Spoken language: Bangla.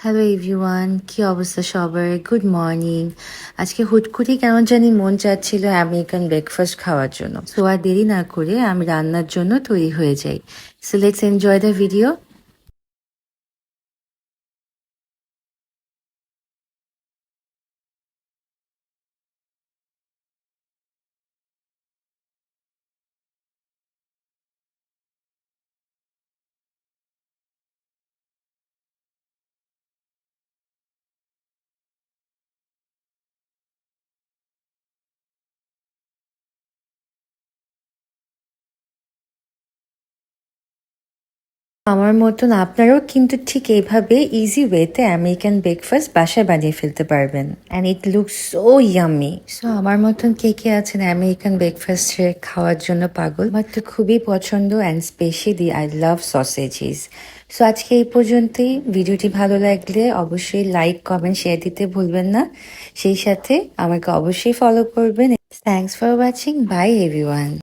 হ্যালো এভরিওয়ান, কি অবস্থা সবার? Good morning. আজকে হুট করে কেমন জানি মন চাচ্ছিল আমেরিকান ব্রেকফাস্ট খাওয়ার জন্য। সো আর দেরি না করে আমি রান্নার জন্য তৈরি হয়ে যাই। So let's enjoy the video. আমার মতন আপনারাও কিন্তু ঠিক এইভাবে ইজি ওয়েতে আমেরিকান ব্রেকফাস্ট বাসায় বানিয়ে ফেলতে পারবেন, and it looks so yummy. So আমার মতন কে কে আছেন আমেরিকান ব্রেকফাস্টে খাওয়ার জন্য পাগল? আমার তো খুবই পছন্দ, and specially I love sausages. So আজকে এই পর্যন্তই। ভিডিওটি ভালো লাগলে অবশ্যই লাইক, কমেন্ট, শেয়ার দিতে ভুলবেন না। সেই সাথে আমাকে অবশ্যই ফলো করবেন। Thanks for watching. By everyone.